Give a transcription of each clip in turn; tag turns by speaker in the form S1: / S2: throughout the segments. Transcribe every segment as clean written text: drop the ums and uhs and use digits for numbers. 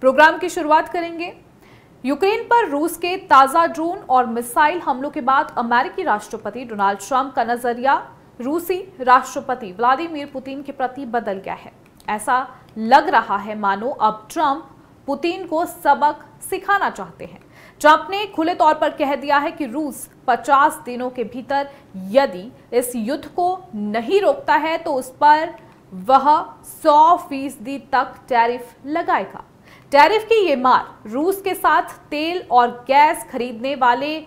S1: Programme की शुरुआत करेंगे। यूक्रेन पर रूस के ताजा ड्रोन और मिसाइल हमलों के बाद अमेरिकी राष्ट्रपति डोनाल्ड ट्रंप का नजरिया रूसी राष्ट्रपति व्लादिमीर पुतिन के प्रति बदल गया है। ऐसा लग रहा है मानो अब ट्रंप पुतिन को सबक सिखाना चाहते हैं। ट्रंप ने खुले तौर पर कह दिया है कि रूस 50 दिनों के भीतर यदि इस युद्ध को नहीं रोकता है तो उस पर वह 100% तक टैरिफ लगाएगा। टैरिफ की ये मार रूस के साथ तेल और गैस खरीदने वाले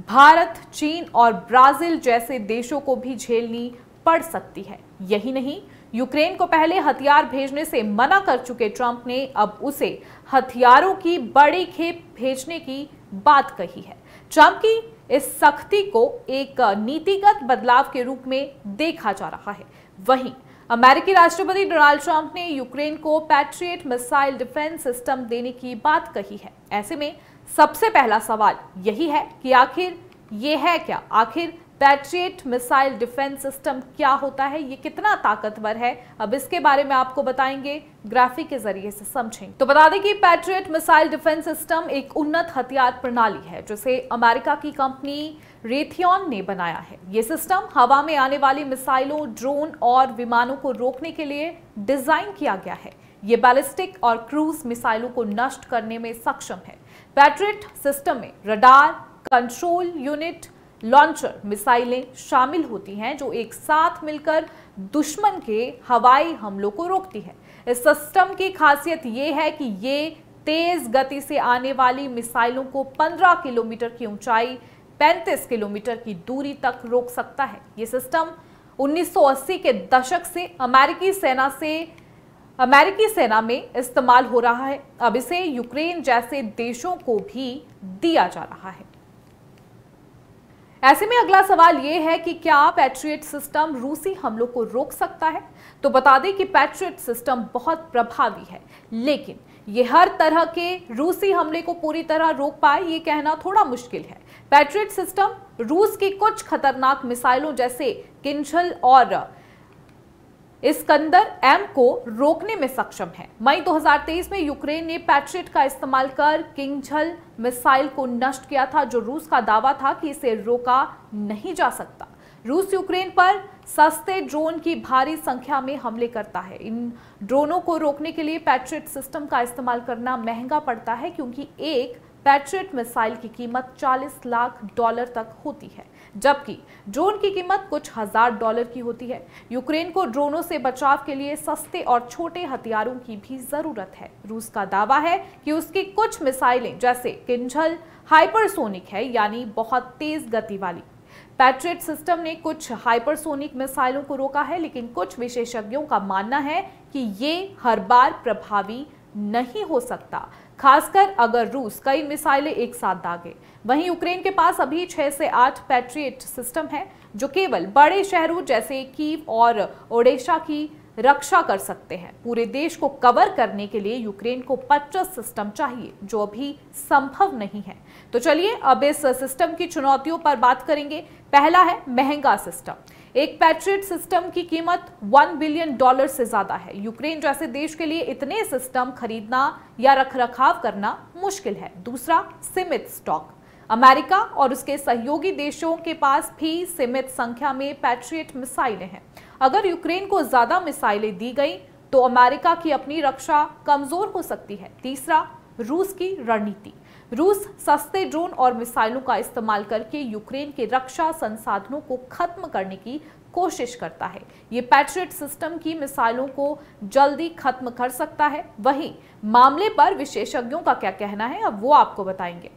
S1: भारत, चीन और ब्राजील जैसे देशों को भी झेलनी पड़ सकती है। यही नहीं, यूक्रेन को पहले हथियार भेजने से मना कर चुके ट्रंप ने अब उसे हथियारों की बड़ी खेप भेजने की बात कही है। ट्रंप की इस सख्ती को एक नीतिगत बदलाव के रूप में देखा जा रहा है। वहीं अमेरिकी राष्ट्रपति डोनाल्ड ट्रंप ने यूक्रेन को पैट्रियट मिसाइल डिफेंस सिस्टम देने की बात कही है। ऐसे में सबसे पहला सवाल यही है कि आखिर ये है क्या? आखिर पैट्रियट मिसाइल डिफेंस सिस्टम क्या होता है, ये कितना ताकतवर है? अब इसके बारे में आपको बताएंगे, ग्राफिक के जरिए से समझेंगे। तो बता दें कि पैट्रियट मिसाइल डिफेंस सिस्टम एक उन्नत हथियार प्रणाली है जिसे अमेरिका की कंपनी रेथियन ने बनाया है। ये सिस्टम हवा में आने वाली मिसाइलों, ड्रोन और विमानों को रोकने के लिए डिजाइन किया गया है। ये बैलिस्टिक और क्रूज मिसाइलों को नष्ट करने में सक्षम है। पैट्रियट सिस्टम में रडार, कंट्रोल यूनिट, लॉन्चर मिसाइलें शामिल होती हैं जो एक साथ मिलकर दुश्मन के हवाई हमलों को रोकती है। इस सिस्टम की खासियत ये है कि ये तेज गति से आने वाली मिसाइलों को 15 किलोमीटर की ऊंचाई, 35 किलोमीटर की दूरी तक रोक सकता है। ये सिस्टम 1980 के दशक से अमेरिकी सेना में इस्तेमाल हो रहा है। अब इसे यूक्रेन जैसे देशों को भी दिया जा रहा है। ऐसे में अगला सवाल यह है कि क्या पैट्रियट सिस्टम रूसी हमलों को रोक सकता है? तो बता दें कि पैट्रियट सिस्टम बहुत प्रभावी है, लेकिन यह हर तरह के रूसी हमले को पूरी तरह रोक पाए ये कहना थोड़ा मुश्किल है। पैट्रियट सिस्टम रूस की कुछ खतरनाक मिसाइलों जैसे किंजल और इस्कंदर एम को रोकने में सक्षम है। मई 2023 में यूक्रेन ने पैट्रियट का इस्तेमाल कर किंजल मिसाइल को नष्ट किया था, जो रूस का दावा था कि इसे रोका नहीं जा सकता। रूस यूक्रेन पर सस्ते ड्रोन की भारी संख्या में हमले करता है। इन ड्रोनों को रोकने के लिए पैट्रियट सिस्टम का इस्तेमाल करना महंगा पड़ता है, क्योंकि एक पैट्रियट मिसाइल की कीमत $40 लाख तक होती है, जबकि ड्रोन की कीमत कुछ $1000 की होती है। यूक्रेन को ड्रोनों से बचाव के लिए सस्ते और छोटे हथियारों की भी जरूरत है। रूस का दावा है कि उसकी कुछ मिसाइलें जैसे किंजल हाइपरसोनिक है, यानी बहुत तेज गति वाली। पैट्रियट सिस्टम ने कुछ हाइपरसोनिक मिसाइलों को रोका है, लेकिन कुछ विशेषज्ञों का मानना है कि ये हर बार प्रभावी नहीं हो सकता, खासकर अगर रूस कई मिसाइलें एक साथ दागे। वहीं यूक्रेन के पास अभी 6 से 8 पैट्रियट सिस्टम है जो केवल बड़े शहरों जैसे कीव और ओडेशा की रक्षा कर सकते हैं। पूरे देश को कवर करने के लिए यूक्रेन को 25 सिस्टम चाहिए, जो अभी संभव नहीं है। तो चलिए अब इस सिस्टम की चुनौतियों पर बात करेंगे। पहला है महंगा सिस्टम। एक पैट्रियट सिस्टम की कीमत $1 बिलियन से ज्यादा है। यूक्रेन जैसे देश के लिए इतने सिस्टम खरीदना या रखरखाव करना मुश्किल है। दूसरा, सीमित स्टॉक। अमेरिका और उसके सहयोगी देशों के पास भी सीमित संख्या में पैट्रियट मिसाइलें हैं। अगर यूक्रेन को ज्यादा मिसाइलें दी गई तो अमेरिका की अपनी रक्षा कमजोर हो सकती है। तीसरा, रूस की रणनीति। रूस सस्ते ड्रोन और मिसाइलों का इस्तेमाल करके यूक्रेन के रक्षा संसाधनों को खत्म करने की कोशिश करता है। ये पैट्रियट सिस्टम की मिसाइलों को जल्दी खत्म कर सकता है। वहीं मामले पर विशेषज्ञों का क्या कहना है, अब वो आपको बताएंगे।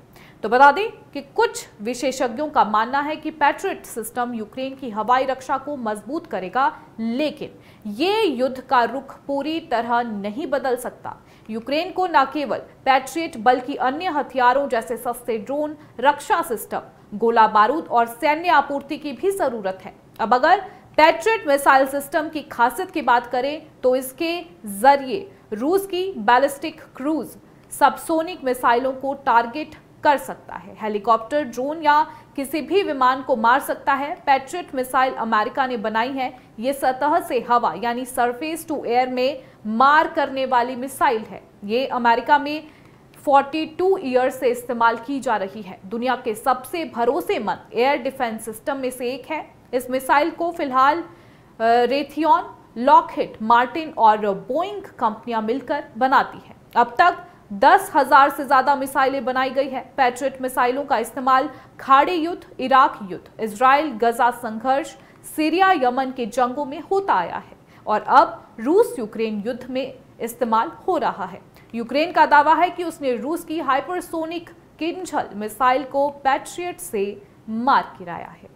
S1: तो बता दें कि कुछ विशेषज्ञों का मानना है कि पैट्रियट सिस्टम यूक्रेन की हवाई रक्षा को मजबूत करेगा, लेकिन ये युद्ध का रुख पूरी तरह नहीं बदल सकता। यूक्रेन को न केवल पैट्रियट बल्कि अन्य हथियारों जैसे सस्ते ड्रोन, रक्षा सिस्टम, गोला बारूद और सैन्य आपूर्ति की भी जरूरत है। अब अगर पैट्रियट मिसाइल सिस्टम की खासियत की बात करें तो इसके जरिए रूस की बैलिस्टिक क्रूज सबसोनिक मिसाइलों को टारगेट कर सकता है। हेलीकॉप्टर, ड्रोन या किसी भी विमान को मार सकता है। पैट्रियट मिसाइल अमेरिका ने बनाई है। ये सतह से हवा यानी सरफेस टू एयर में मार करने वाली मिसाइल है। ये अमेरिका में 42 ईयर से इस्तेमाल की जा रही है। दुनिया के सबसे भरोसेमंद एयर डिफेंस सिस्टम में से एक है। इस मिसाइल को फिलहाल रेथियन, लॉकहीड मार्टिन और बोइंग कंपनियां मिलकर बनाती हैं। अब तक 10,000 से ज्यादा मिसाइलें बनाई गई है। पैट्रियट मिसाइलों का इस्तेमाल खाड़ी युद्ध, इराक युद्ध, इजराइल गजा संघर्ष, सीरिया यमन के जंगों में होता आया है और अब रूस यूक्रेन युद्ध में इस्तेमाल हो रहा है। यूक्रेन का दावा है कि उसने रूस की हाइपरसोनिक किंजल मिसाइल को पैट्रियट से मार गिराया है।